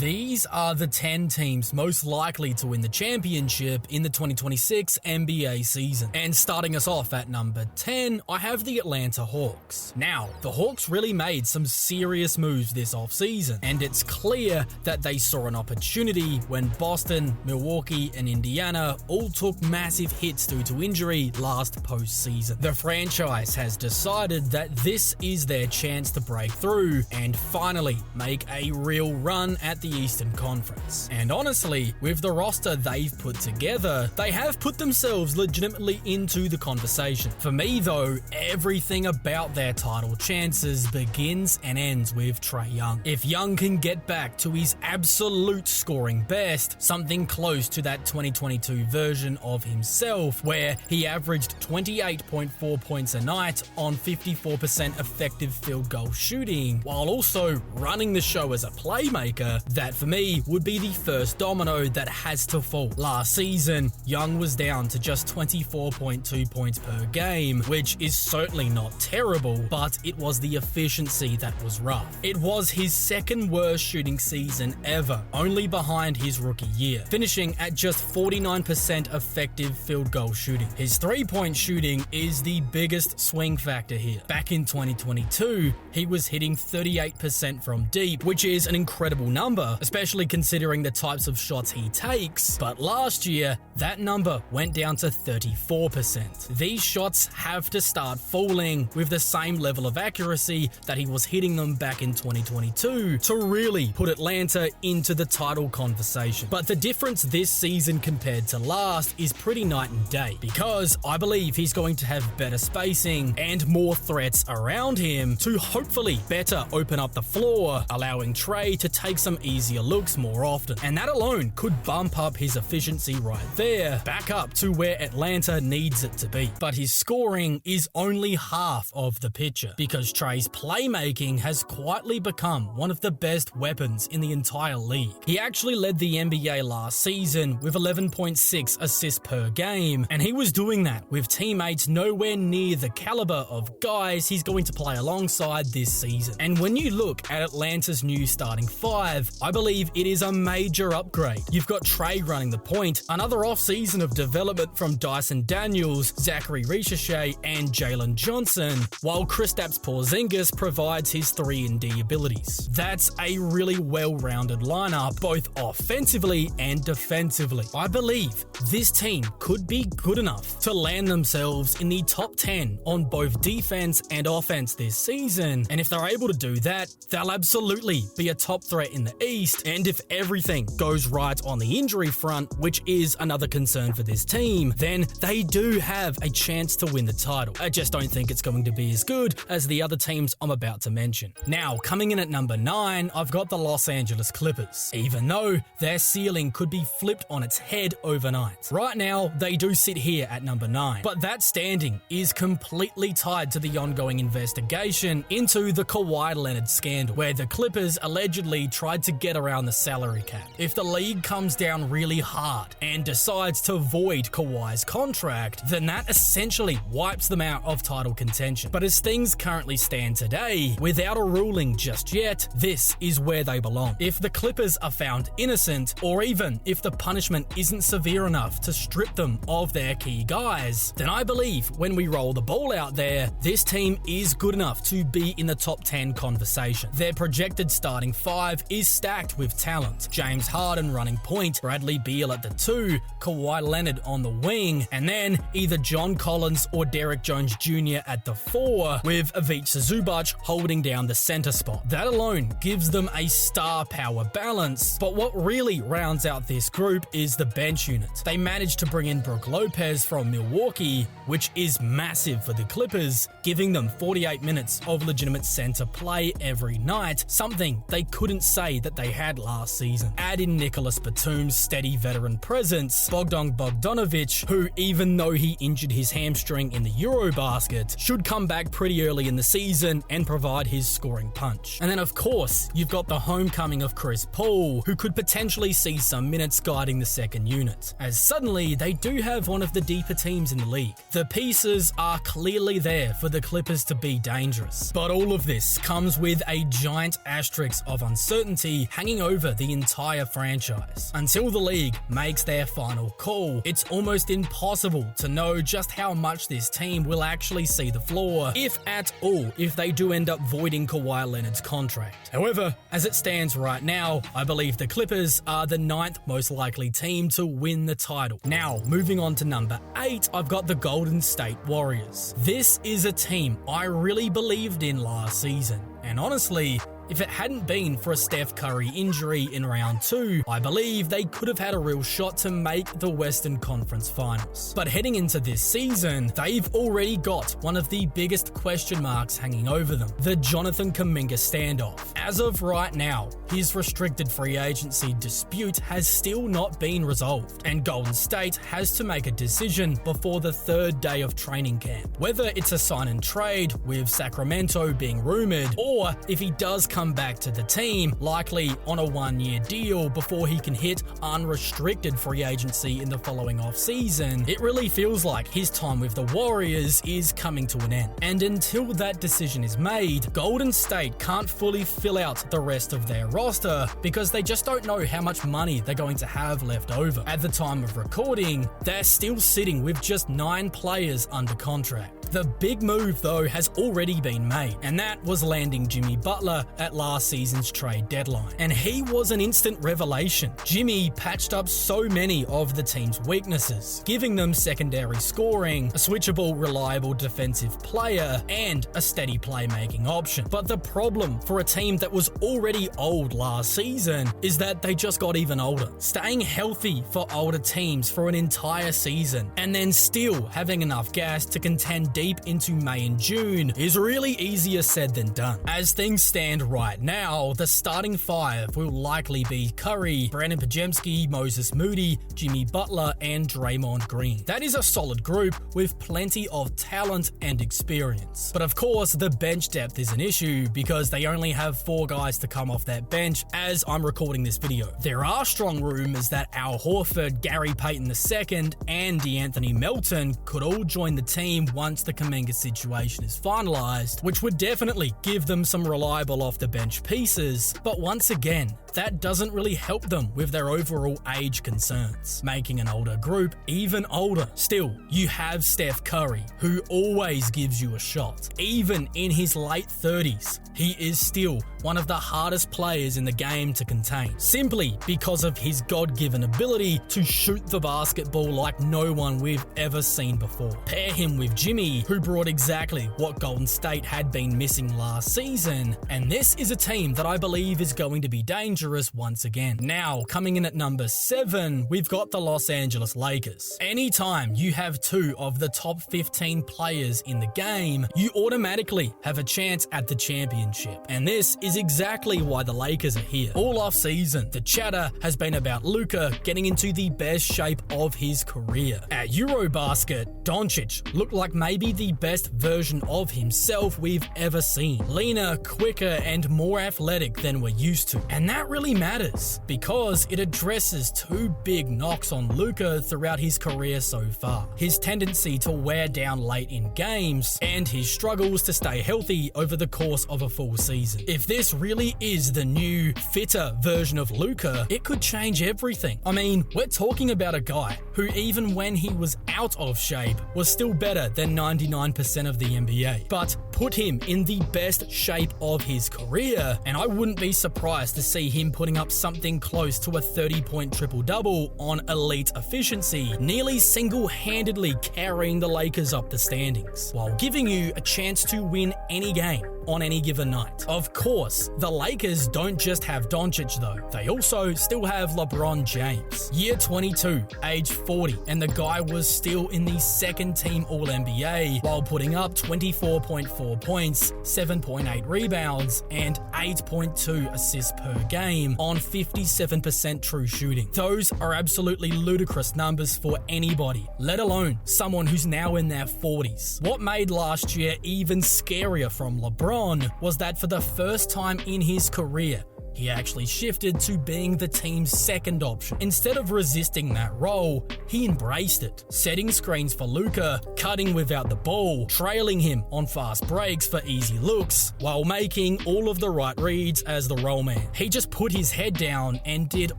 These are the 10 teams most likely to win the championship in the 2026 NBA season. And starting us off at number 10, I have the Atlanta Hawks. Now, the Hawks really made some serious moves this offseason, and it's clear that they saw an opportunity when Boston, Milwaukee, and Indiana all took massive hits due to injury last postseason. The franchise has decided that this is their chance to break through and finally make a real run at the Eastern Conference. And honestly, with the roster they've put together, they have put themselves legitimately into the conversation. For me though, everything about their title chances begins and ends with Trae Young. If Young can get back to his absolute scoring best, something close to that 2022 version of himself, where he averaged 28.4 points a night on 54% effective field goal shooting, while also running the show as a playmaker, that for me would be the first domino that has to fall. Last season, Young was down to just 24.2 points per game, which is certainly not terrible, but it was the efficiency that was rough. It was his second worst shooting season ever, only behind his rookie year, finishing at just 49% effective field goal shooting. His three-point shooting is the biggest swing factor here. Back in 2022, he was hitting 38% from deep, which is an incredible number, especially considering the types of shots he takes, but last year, that number went down to 34%. These shots have to start falling with the same level of accuracy that he was hitting them back in 2022 to really put Atlanta into the title conversation. But the difference this season compared to last is pretty night and day, because I believe he's going to have better spacing and more threats around him to hopefully better open up the floor, allowing Trae to take some easier looks more often. And that alone could bump up his efficiency right there, back up to where Atlanta needs it to be. But his scoring is only half of the picture, because Trae's playmaking has quietly become one of the best weapons in the entire league. He actually led the NBA last season with 11.6 assists per game, and he was doing that with teammates nowhere near the caliber of guys he's going to play alongside this season. And when you look at Atlanta's new starting five, I believe it is a major upgrade. You've got Trae running the point, another offseason of development from Dyson Daniels, Zachary Ricochet, and Jalen Johnson, while Kristaps Porzingis provides his 3-and-D abilities. That's a really well-rounded lineup, both offensively and defensively. I believe this team could be good enough to land themselves in the top 10 on both defense and offense this season, and if they're able to do that, they'll absolutely be a top threat in the East. And if everything goes right on the injury front, which is another concern for this team, then they do have a chance to win the title. I just don't think it's going to be as good as the other teams I'm about to mention. Now, coming in at number 9, I've got the Los Angeles Clippers, even though their ceiling could be flipped on its head overnight. Right now, they do sit here at number 9, but that standing is completely tied to the ongoing investigation into the Kawhi Leonard scandal, where the Clippers allegedly tried to get around the salary cap. If the league comes down really hard and decides to void Kawhi's contract, then that essentially wipes them out of title contention. But as things currently stand today, without a ruling just yet, this is where they belong. If the Clippers are found innocent, or even if the punishment isn't severe enough to strip them of their key guys, then I believe when we roll the ball out there, this team is good enough to be in the top 10 conversation. Their projected starting 5 is stacked with talent. James Harden running point, Bradley Beal at the 2, Kawhi Leonard on the wing, and then either John Collins or Derek Jones Jr. at the 4, with Ivica Zubac holding down the center spot. That alone gives them a star power balance, but what really rounds out this group is the bench unit. They managed to bring in Brook Lopez from Milwaukee, which is massive for the Clippers, giving them 48 minutes of legitimate center play every night, something they couldn't say that they had last season. Add in Nicholas Batum's steady veteran presence, Bogdan Bogdanovic, who even though he injured his hamstring in the Eurobasket, should come back pretty early in the season and provide his scoring punch. And then of course, you've got the homecoming of Chris Paul, who could potentially see some minutes guiding the second unit, as suddenly they do have one of the deeper teams in the league. The pieces are clearly there for the Clippers to be dangerous, but all of this comes with a giant asterisk of uncertainty hanging over the entire franchise. Until the league makes their final call, it's almost impossible to know just how much this team will actually see the floor, if at all, if they do end up voiding Kawhi Leonard's contract. However, as it stands right now, I believe the Clippers are the 9th most likely team to win the title. Now, moving on to number 8, I've got the Golden State Warriors. This is a team I really believed in last season, and honestly, if it hadn't been for a Steph Curry injury in round 2, I believe they could have had a real shot to make the Western Conference Finals. But heading into this season, they've already got one of the biggest question marks hanging over them, the Jonathan Kuminga standoff. As of right now, his restricted free agency dispute has still not been resolved, and Golden State has to make a decision before the 3rd day of training camp. Whether it's a sign and trade, with Sacramento being rumored, or if he does come back to the team, likely on a 1-year deal before he can hit unrestricted free agency in the following off-season, it really feels like his time with the Warriors is coming to an end. And until that decision is made, Golden State can't fully fill out the rest of their roster because they just don't know how much money they're going to have left over. At the time of recording, they're still sitting with just 9 players under contract. The big move, though, has already been made, and that was landing Jimmy Butler at last season's trade deadline. And he was an instant revelation. Jimmy patched up so many of the team's weaknesses, giving them secondary scoring, a switchable, reliable defensive player, and a steady playmaking option. But the problem for a team that was already old last season is that they just got even older. Staying healthy for older teams for an entire season, and then still having enough gas to contend deep into May and June is really easier said than done. As things stand right now, the starting 5 will likely be Curry, Brandon Podziemski, Moses Moody, Jimmy Butler, and Draymond Green. That is a solid group with plenty of talent and experience. But of course, the bench depth is an issue because they only have 4 guys to come off that bench as I'm recording this video. There are strong rumors that Al Horford, Gary Payton II, and DeAnthony Melton could all join the team once the Kuminga situation is finalized, which would definitely give them some reliable off-the-bench pieces, but once again, that doesn't really help them with their overall age concerns, making an older group even older. Still, you have Steph Curry, who always gives you a shot. Even in his late 30s, he is still one of the hardest players in the game to contain, simply because of his God-given ability to shoot the basketball like no one we've ever seen before. Pair him with Jimmy, who brought exactly what Golden State had been missing last season, and this is a team that I believe is going to be dangerous once again. Now, coming in at number 7, we've got the Los Angeles Lakers. Anytime you have 2 of the top 15 players in the game, you automatically have a chance at the championship, and this is exactly why the Lakers are here. All off-season, the chatter has been about Luka getting into the best shape of his career. At Eurobasket, Doncic looked like maybe the best version of himself we've ever seen. Leaner, quicker, and more athletic than we're used to. And that really matters, because it addresses 2 big knocks on Luka throughout his career so far. His tendency to wear down late in games, and his struggles to stay healthy over the course of a full season. If this really is the new, fitter version of Luka, it could change everything. I mean, we're talking about a guy who, even when he was out of shape, was still better than 99% of the NBA. But put him in the best shape of his career, and I wouldn't be surprised to see him putting up something close to a 30-point triple-double on elite efficiency, nearly single-handedly carrying the Lakers up the standings, while giving you a chance to win any game on any given night. Of course, the Lakers don't just have Doncic though. They also still have LeBron James. Year 22, age 40, and the guy was still in the second team All-NBA while putting up 24.4 points, 7.8 rebounds, and 8.2 assists per game on 57% true shooting. Those are absolutely ludicrous numbers for anybody, let alone someone who's now in their 40s. What made last year even scarier from LeBron was that for the first time in his career, he actually shifted to being the team's second option. Instead of resisting that role, he embraced it, setting screens for Luka, cutting without the ball, trailing him on fast breaks for easy looks, while making all of the right reads as the roll man. He just put his head down and did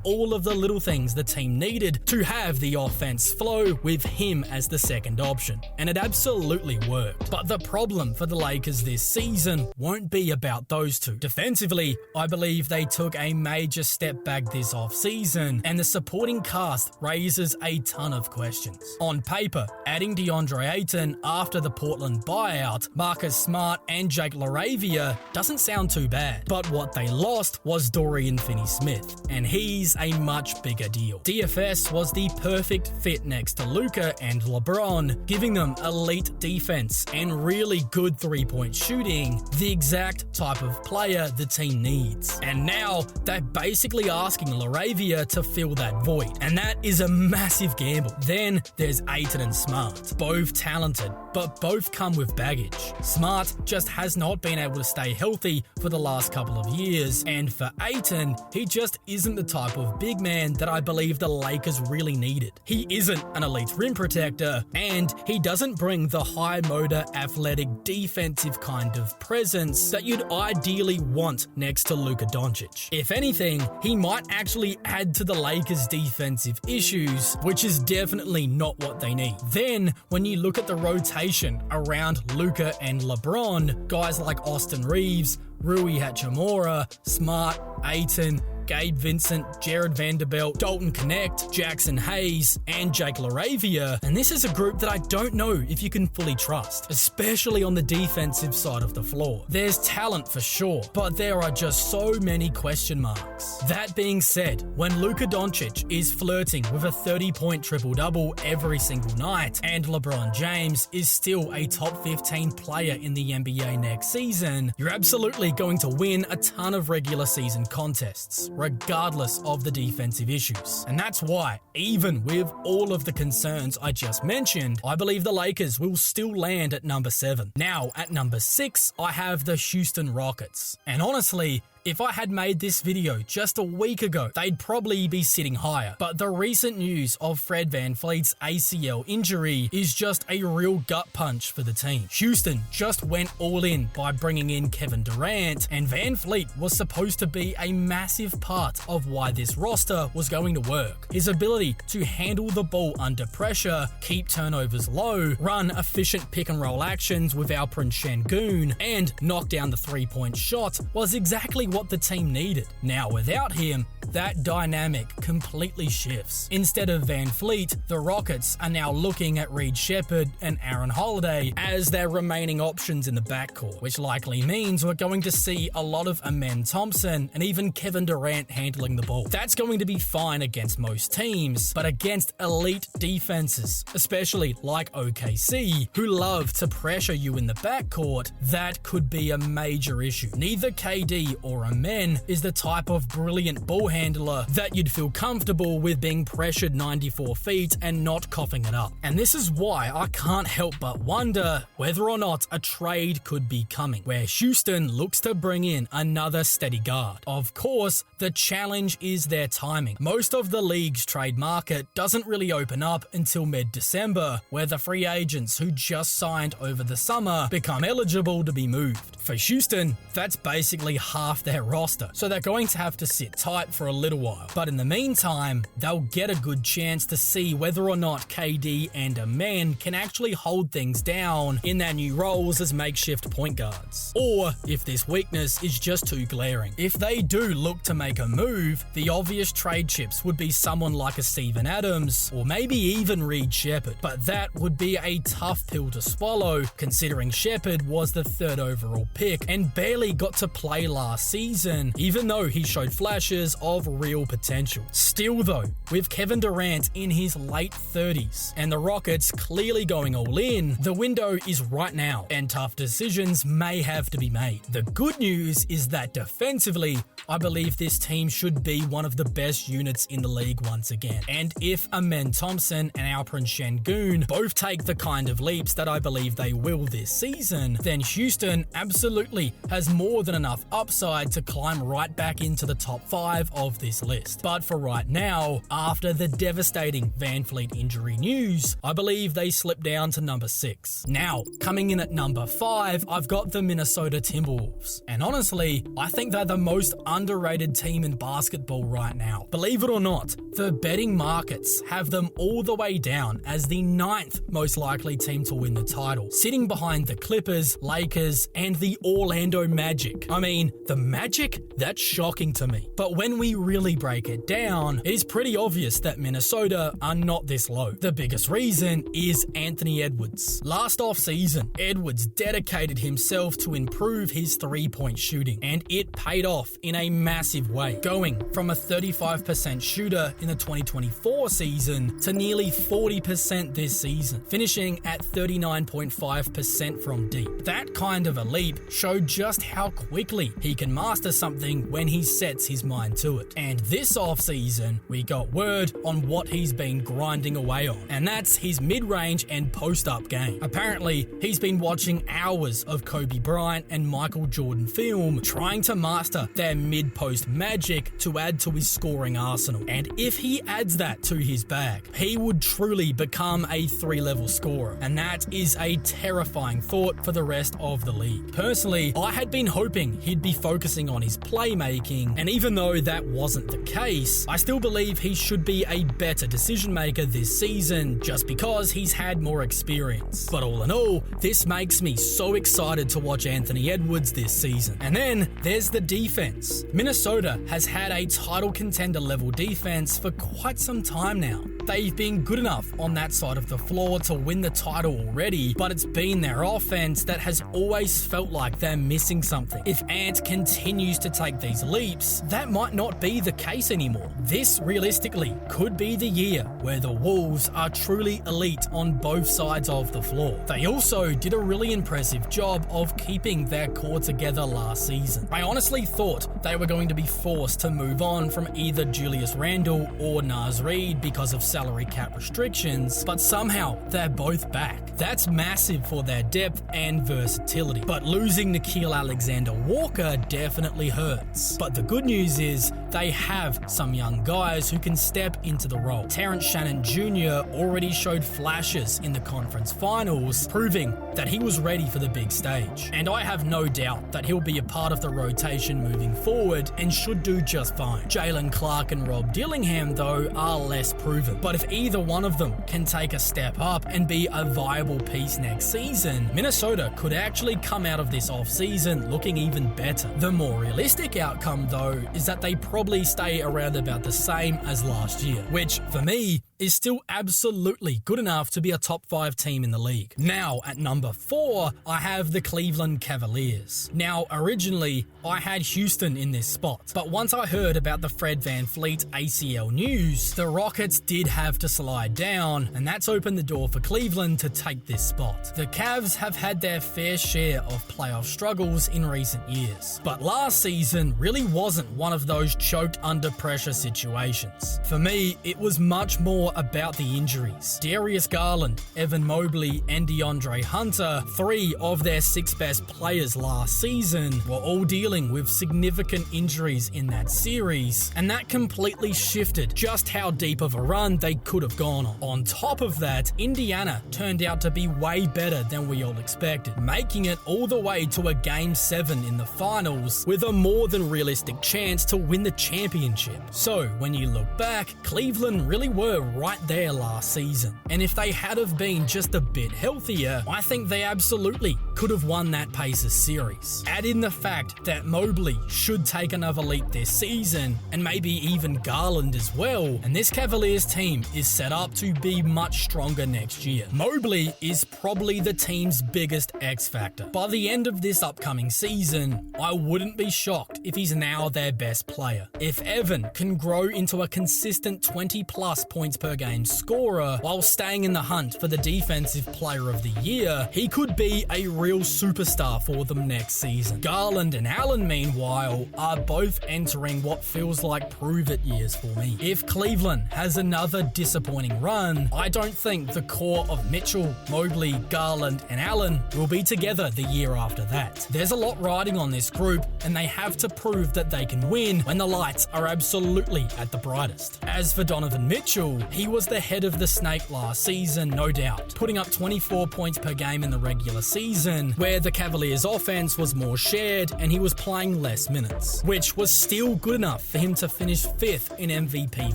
all of the little things the team needed to have the offense flow with him as the second option. And it absolutely worked. But the problem for the Lakers this season won't be about those two. Defensively, I believe they took a major step back this offseason, and the supporting cast raises a ton of questions. On paper, adding DeAndre Ayton after the Portland buyout, Marcus Smart and Jake LaRavia doesn't sound too bad. But what they lost was Dorian Finney-Smith, and he's a much bigger deal. DFS was the perfect fit next to Luka and LeBron, giving them elite defense and really good three-point shooting, the exact type of player the team needs. And now they're basically asking LaRavia to fill that void, and that is a massive gamble. Then there's Ayton and Smart, both talented, but both come with baggage. Smart just has not been able to stay healthy for the last couple of years, and for Ayton, he just isn't the type of big man that I believe the Lakers really needed. He isn't an elite rim protector, and he doesn't bring the high motor, athletic, defensive kind of presence that you'd ideally want next to Luka Doncic. If anything, he might actually add to the Lakers' defensive issues, which is definitely not what they need. Then, when you look at the rotation around Luka and LeBron, guys like Austin Reeves, Rui Hachimura, Smart, Ayton, Gabe Vincent, Jared Vanderbilt, Dalton Connect, Jackson Hayes, and Jake LaRavia, and this is a group that I don't know if you can fully trust, especially on the defensive side of the floor. There's talent for sure, but there are just so many question marks. That being said, when Luka Doncic is flirting with a 30-point triple-double every single night, and LeBron James is still a top 15 player in the NBA next season, you're absolutely going to win a ton of regular season contests, regardless of the defensive issues. And that's why, even with all of the concerns I just mentioned, I believe the Lakers will still land at number 7. Now, at number 6, I have the Houston Rockets. And honestly, if I had made this video just a week ago, they'd probably be sitting higher. But the recent news of Fred VanVleet's ACL injury is just a real gut punch for the team. Houston just went all in by bringing in Kevin Durant, and VanVleet was supposed to be a massive part of why this roster was going to work. His ability to handle the ball under pressure, keep turnovers low, run efficient pick and roll actions with Alperen Şengün, and knock down the three-point shot was exactly what the team needed. Now, without him, that dynamic completely shifts. Instead of VanVleet, the Rockets are now looking at Reed Shepherd and Aaron Holiday as their remaining options in the backcourt, which likely means we're going to see a lot of Amen Thompson and even Kevin Durant handling the ball. That's going to be fine against most teams, but against elite defenses, especially like OKC, who love to pressure you in the backcourt, that could be a major issue. Neither KD or Amen is the type of brilliant ball handler that you'd feel comfortable with being pressured 94 feet and not coughing it up. And this is why I can't help but wonder whether or not a trade could be coming, where Houston looks to bring in another steady guard. Of course, the challenge is their timing. Most of the league's trade market doesn't really open up until mid-December, where the free agents who just signed over the summer become eligible to be moved. For Houston, that's basically half their roster, so they're going to have to sit tight for a little while. But in the meantime, they'll get a good chance to see whether or not KD and Amen can actually hold things down in their new roles as makeshift point guards, or if this weakness is just too glaring. If they do look to make a move, the obvious trade chips would be someone like a Steven Adams, or maybe even Reed Shepherd, but that would be a tough pill to swallow, considering Shepherd was the 3rd overall pick and barely got to play last season, even though he showed flashes of real potential. Still though, with Kevin Durant in his late 30s and the Rockets clearly going all in, the window is right now and tough decisions may have to be made. The good news is that defensively, I believe this team should be one of the best units in the league once again. And if Amen Thompson and Alperen Şengün both take the kind of leaps that I believe they will this season, then Houston absolutely has more than enough upside like to climb right back into the top 5 of this list. But for right now, after the devastating Van Fleet injury news, I believe they slipped down to number 6. Now, coming in at number 5, I've got the Minnesota Timberwolves. And honestly, I think they're the most underrated team in basketball right now. Believe it or not, the betting markets have them all the way down as the 9th most likely team to win the title, sitting behind the Clippers, Lakers, and the Orlando Magic. I mean, the Magic? That's shocking to me. But when we really break it down, it is pretty obvious that Minnesota are not this low. The biggest reason is Anthony Edwards. Last offseason, Edwards dedicated himself to improve his 3-point shooting, and it paid off in a massive way, going from a 35% shooter in the 2024 season to nearly 40% this season, finishing at 39.5% from deep. That kind of a leap showed just how quickly he can master something when he sets his mind to it. And this offseason, we got word on what he's been grinding away on, and that's his mid-range and post-up game. Apparently, he's been watching hours of Kobe Bryant and Michael Jordan film, trying to master their mid-post magic to add to his scoring arsenal. And if he adds that to his bag, he would truly become a 3-level scorer, and that is a terrifying thought for the rest of the league. Personally, I had been hoping he'd be focusing on his playmaking, and even though that wasn't the case, I still believe he should be a better decision maker this season just because he's had more experience. But all in all, this makes me so excited to watch Anthony Edwards this season. And then there's the defense. Minnesota has had a title contender level defense for quite some time now. They've been good enough on that side of the floor to win the title already, but it's been their offense that has always felt like they're missing something. If Ant continues to take these leaps, that might not be the case anymore. This realistically could be the year where the Wolves are truly elite on both sides of the floor. They also did a really impressive job of keeping their core together last season. I honestly thought they were going to be forced to move on from either Julius Randle or Naz Reid because of salary cap restrictions, but somehow they're both back. That's massive for their depth and versatility. But losing Nickeil Alexander-Walker definitely hurts. But the good news is they have some young guys who can step into the role. Terrence Shannon Jr. already showed flashes in the conference finals, proving that he was ready for the big stage. And I have no doubt that he'll be a part of the rotation moving forward and should do just fine. Jalen Clark and Rob Dillingham, though, are less proven. But if either one of them can take a step up and be a viable piece next season, Minnesota could actually come out of this offseason looking even better. The more realistic outcome, though, is that they probably stay around about the same as last year, which, for me, is still absolutely good enough to be a top 5 team in the league. Now, at number 4, I have the Cleveland Cavaliers. Now, originally, I had Houston in this spot, but once I heard about the Fred VanVleet ACL news, the Rockets did have to slide down, and that's opened the door for Cleveland to take this spot. The Cavs have had their fair share of playoff struggles in recent years, but last season really wasn't one of those choked under pressure situations. For me, it was much more about the injuries. Darius Garland, Evan Mobley, and DeAndre Hunter, 3 of their 6 best players last season, were all dealing with significant injuries in that series, and that completely shifted just how deep of a run they could have gone on. On top of that, Indiana turned out to be way better than we all expected, making it all the way to a Game 7 in the finals with a more than realistic chance to win the championship. So, when you look back, Cleveland really were right there last season. And if they had have been just a bit healthier, I think they absolutely could have won that Pacers series. Add in the fact that Mobley should take another leap this season, and maybe even Garland as well, and this Cavaliers team is set up to be much stronger next year. Mobley is probably the team's biggest X factor. By the end of this upcoming season, I wouldn't be shocked if he's now their best player. If Evan can grow into a consistent 20 plus points per game scorer while staying in the hunt for the defensive player of the year, he could be a real superstar for them next season. Garland and Allen, meanwhile, are both entering what feels like prove-it years for me. If Cleveland has another disappointing run, I don't think the core of Mitchell, Mobley, Garland, and Allen will be together the year after that. There's a lot riding on this group, and they have to prove that they can win when the lights are absolutely at the brightest. As for Donovan Mitchell, he was the head of the snake last season, no doubt, putting up 24 points per game in the regular season, where the Cavaliers' offense was more shared and he was playing less minutes, which was still good enough for him to finish 5th in MVP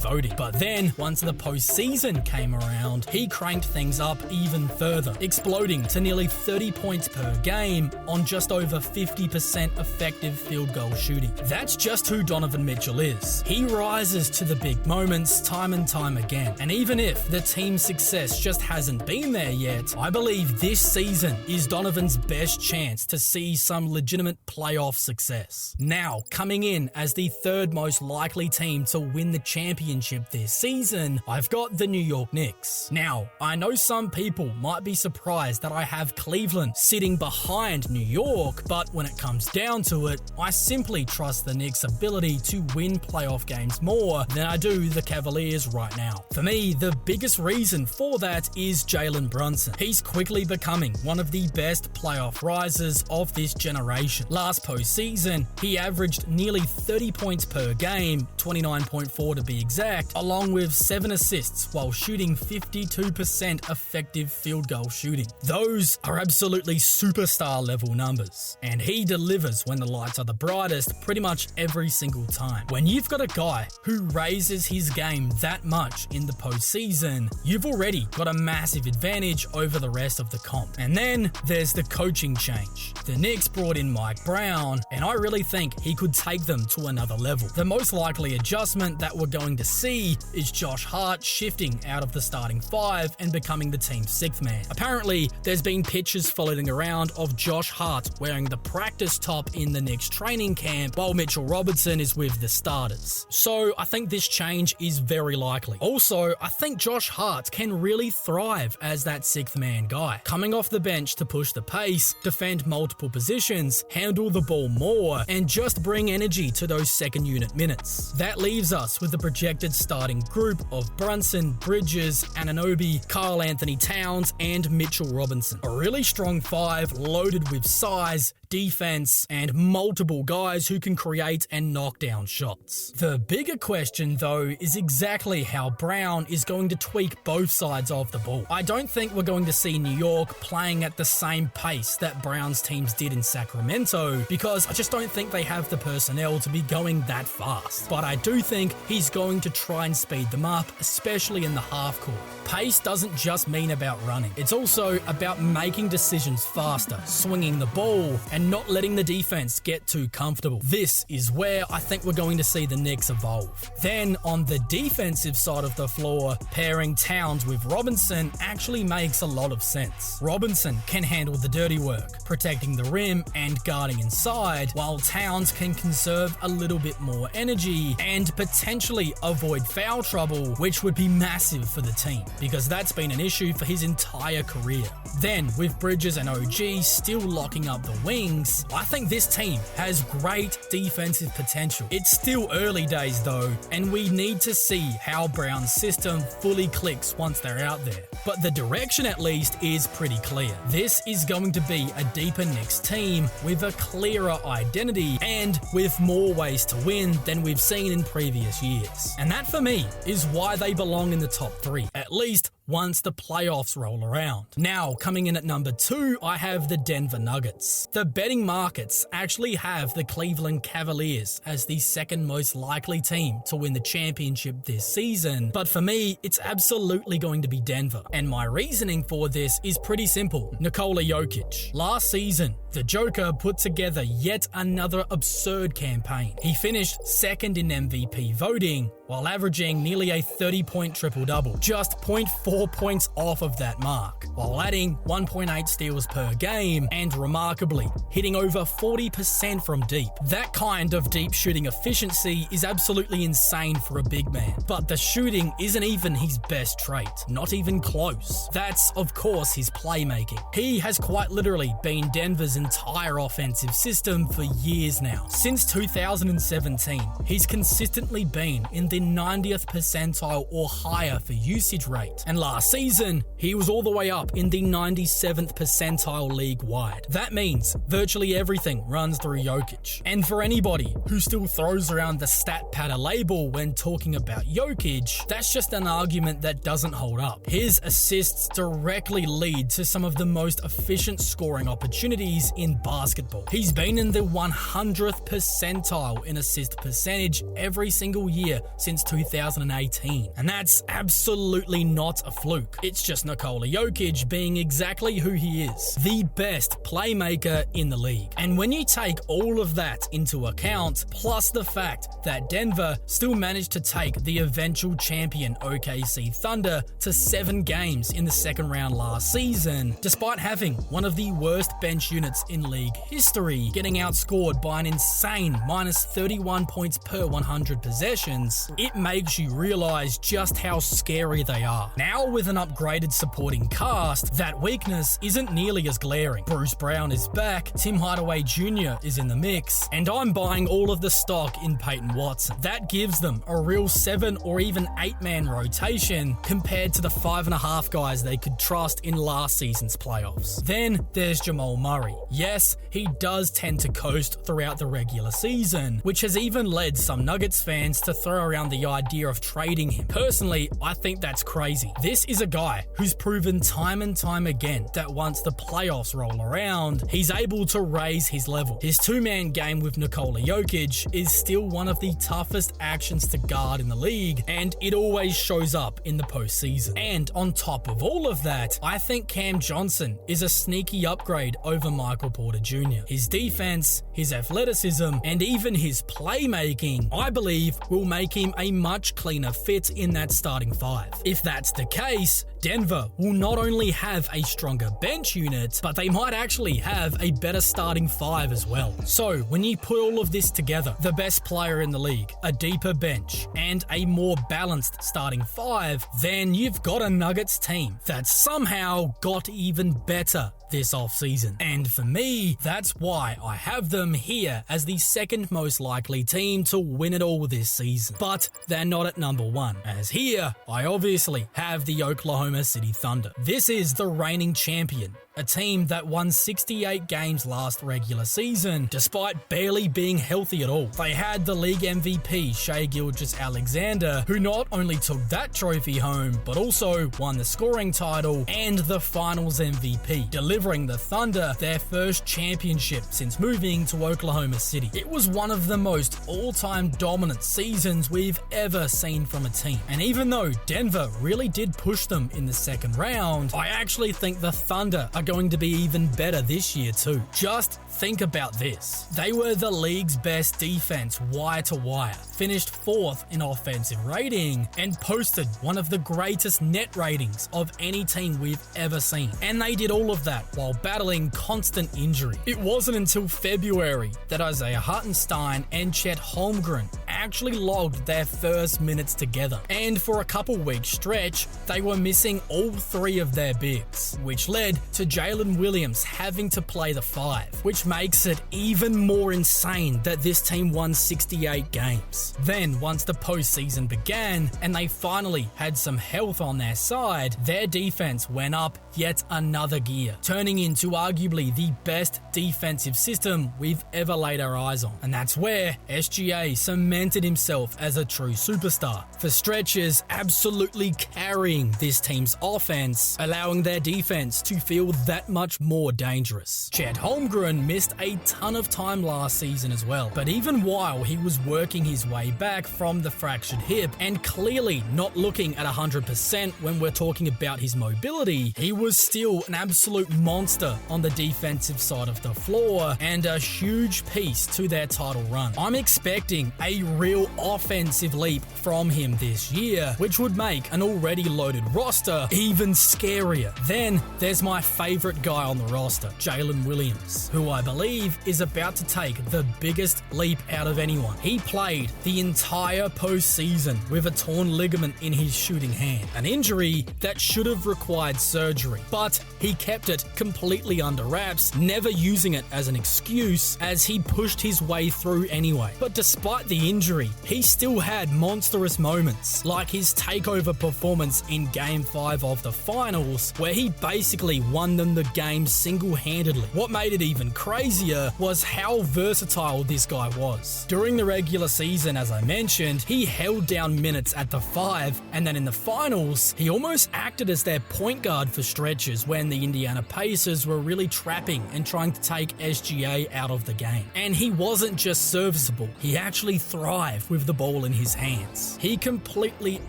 voting. But then, once the postseason came around, he cranked things up even further, exploding to nearly 30 points per game on just over 50% effective field goal shooting. That's just who Donovan Mitchell is. He rises to the big moments time and time again, and even if the team's success just hasn't been there yet, I believe this season is Donovan's best chance to see some legitimate playoff success. Now, coming in as the third most likely team to win the championship this season, I've got the New York Knicks. Now, I know some people might be surprised that I have Cleveland sitting behind New York, but when it comes down to it, I simply trust the Knicks' ability to win playoff games more than I do the Cavaliers right now. For me, the biggest reason for that is Jalen Brunson. He's quickly becoming one of the best playoff risers of this generation. Last postseason, he averaged nearly 30 points per game, 29.4 to be exact, along with 7 assists while shooting 52% effective field goal shooting. Those are absolutely superstar level numbers, and he delivers when the lights are the brightest pretty much every single time. When you've got a guy who raises his game that much in the postseason, you've already got a massive advantage over the rest of the comp. And then there's the coaching change. The Knicks brought in Mike Brown, and I really think he could take them to another level. The most likely adjustment that we're going to see is Josh Hart shifting out of the starting 5 and becoming the team's 6th man. Apparently, there's been pictures floating around of Josh Hart wearing the practice top in the Knicks training camp while Mitchell Robinson is with the starters. So I think this change is very likely. Also, I think Josh Hart can really thrive as that 6th man guy, coming off the bench to push the pace, defend multiple positions, handle the ball more, and just bring energy to those second unit minutes. That leaves us with the projected starting group of Brunson, Bridges, Anunoby, Karl Anthony Towns, and Mitchell Robinson. A really strong 5 loaded with size, defense, and multiple guys who can create and knock down shots. The bigger question, though, is exactly how Brown is going to tweak both sides of the ball. I don't think we're going to see New York playing at the same pace that Brown's teams did in Sacramento, because I just don't think they have the personnel to be going that fast. But I do think he's going to try and speed them up, especially in the half court. Pace doesn't just mean about running. It's also about making decisions faster, swinging the ball, and not letting the defense get too comfortable. This is where I think we're going to see the Knicks evolve. Then, on the defensive side of the floor, pairing Towns with Robinson actually makes a lot of sense. Robinson can handle the dirty work, protecting the rim and guarding inside, while Towns can conserve a little bit more energy and potentially avoid foul trouble, which would be massive for the team, because that's been an issue for his entire career. Then, with Bridges and OG still locking up the wings, I think this team has great defensive potential. It's still early days though, and we need to see how Brown's system fully clicks once they're out there. But the direction at least is pretty clear. This is going to be a deeper Knicks team with a clearer identity and with more ways to win than we've seen in previous years. And that for me is why they belong in the top 3, at least once the playoffs roll around. Now, coming in at number 2, I have the Denver Nuggets. The betting markets actually have the Cleveland Cavaliers as the second most likely team to win the championship this season, but for me, it's absolutely going to be Denver. And my reasoning for this is pretty simple. Nikola Jokic. Last season, the Joker put together yet another absurd campaign. He finished 2nd in MVP voting while averaging nearly a 30-point triple-double, just 0.4 points off of that mark, while adding 1.8 steals per game and remarkably hitting over 40% from deep. That kind of deep shooting efficiency is absolutely insane for a big man, but the shooting isn't even his best trait, not even close. That's, of course, his playmaking. He has quite literally been Denver's entire offensive system for years now. Since 2017, he's consistently been in the 90th percentile or higher for usage rate. And last season, he was all the way up in the 97th percentile league-wide. That means virtually everything runs through Jokic. And for anybody who still throws around the stat patter label when talking about Jokic, that's just an argument that doesn't hold up. His assists directly lead to some of the most efficient scoring opportunities in basketball. He's been in the 100th percentile in assist percentage every single year since 2018. And that's absolutely not a fluke. It's just Nikola Jokic being exactly who he is, the best playmaker in the league. And when you take all of that into account, plus the fact that Denver still managed to take the eventual champion OKC Thunder to 7 games in the second round last season, despite having one of the worst bench units in league history, getting outscored by an insane minus 31 points per 100 possessions, it makes you realize just how scary they are. Now with an upgraded supporting cast, that weakness isn't nearly as glaring. Bruce Brown is back, Tim Hardaway Jr. is in the mix, and I'm buying all of the stock in Peyton Watson. That gives them a real 7 or even 8-man rotation compared to the 5.5 guys they could trust in last season's playoffs. Then there's Jamal Murray. Yes, he does tend to coast throughout the regular season, which has even led some Nuggets fans to throw around the idea of trading him. Personally, I think that's crazy. This is a guy who's proven time and time again that once the playoffs roll around, he's able to raise his level. His 2-man game with Nikola Jokic is still one of the toughest actions to guard in the league, and it always shows up in the postseason. And on top of all of that, I think Cam Johnson is a sneaky upgrade over Michael Porter Jr. His defense, his athleticism, and even his playmaking, I believe, will make him a much cleaner fit in that starting 5. If that's the case, Denver will not only have a stronger bench unit, but they might actually have a better starting 5 as well. So when you put all of this together, the best player in the league, a deeper bench, and a more balanced starting 5, then you've got a Nuggets team that somehow got even better this offseason. And for me, that's why I have them here as the second most likely team to win it all this season. But they're not at number 1, as here, I obviously have the Oklahoma City Thunder. This is the reigning champion, a team that won 68 games last regular season, despite barely being healthy at all. They had the league MVP, Shai Gilgeous-Alexander, who not only took that trophy home, but also won the scoring title and the finals MVP, delivering the Thunder their first championship since moving to Oklahoma City. It was one of the most all-time dominant seasons we've ever seen from a team. And even though Denver really did push them in the second round, I actually think the Thunder are going to be even better this year too. Just think about this. They were the league's best defense wire to wire, finished 4th in offensive rating, and posted one of the greatest net ratings of any team we've ever seen. And they did all of that while battling constant injury. It wasn't until February that Isaiah Hartenstein and Chet Holmgren actually logged their first minutes together. And for a couple weeks stretch, they were missing all 3 of their bigs, which led to Jalen Williams having to play the 5, which makes it even more insane that this team won 68 games. Then, once the postseason began and they finally had some health on their side, their defense went up yet another gear, turning into arguably the best defensive system we've ever laid our eyes on. And that's where SGA cemented himself as a true superstar, for stretches absolutely carrying this team's offense, allowing their defense to feel that much more dangerous. Chet Holmgren missed a ton of time last season as well, but even while he was working his way back from the fractured hip and clearly not looking at 100% when we're talking about his mobility, he was still an absolute monster on the defensive side of the floor and a huge piece to their title run. I'm expecting a real offensive leap from him this year, which would make an already loaded roster even scarier. Then there's my favorite guy on the roster, Jalen Williams, who I believe is about to take the biggest leap out of anyone. He played the entire postseason with a torn ligament in his shooting hand, an injury that should have required surgery injury, but he kept it completely under wraps, never using it as an excuse as he pushed his way through anyway. But despite the injury, he still had monstrous moments, like his takeover performance in Game 5 of the finals, where he basically won them the game single-handedly. What made it even crazier was how versatile this guy was. During the regular season, as I mentioned, he held down minutes at the 5, and then in the finals, he almost acted as their point guard for stretches when the Indiana Pacers were really trapping and trying to take SGA out of the game. And he wasn't just serviceable, he actually thrived with the ball in his hands. He completely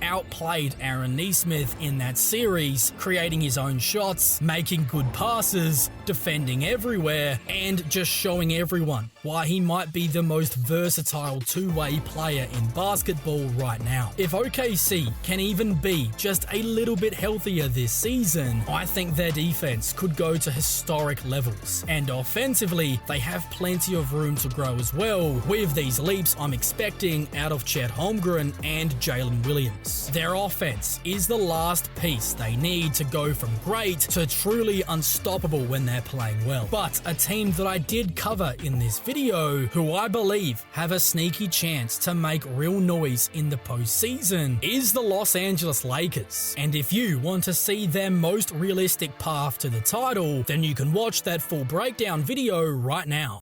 outplayed Aaron Nesmith in that series, creating his own shots, making good passes, defending everywhere, and just showing everyone why he might be the most versatile two-way player in basketball right now. If OKC can even be just a little bit healthier this season, I think their defense could go to historic levels. And offensively, they have plenty of room to grow as well, with these leaps I'm expecting out of Chet Holmgren and Jalen Williams. Their offense is the last piece they need to go from great to truly unstoppable when they're playing well. But a team that I did cover in this video, who I believe have a sneaky chance to make real noise in the postseason, is the Los Angeles Lakers. And if you want to see their most realistic path to the title, then you can watch that full breakdown video right now.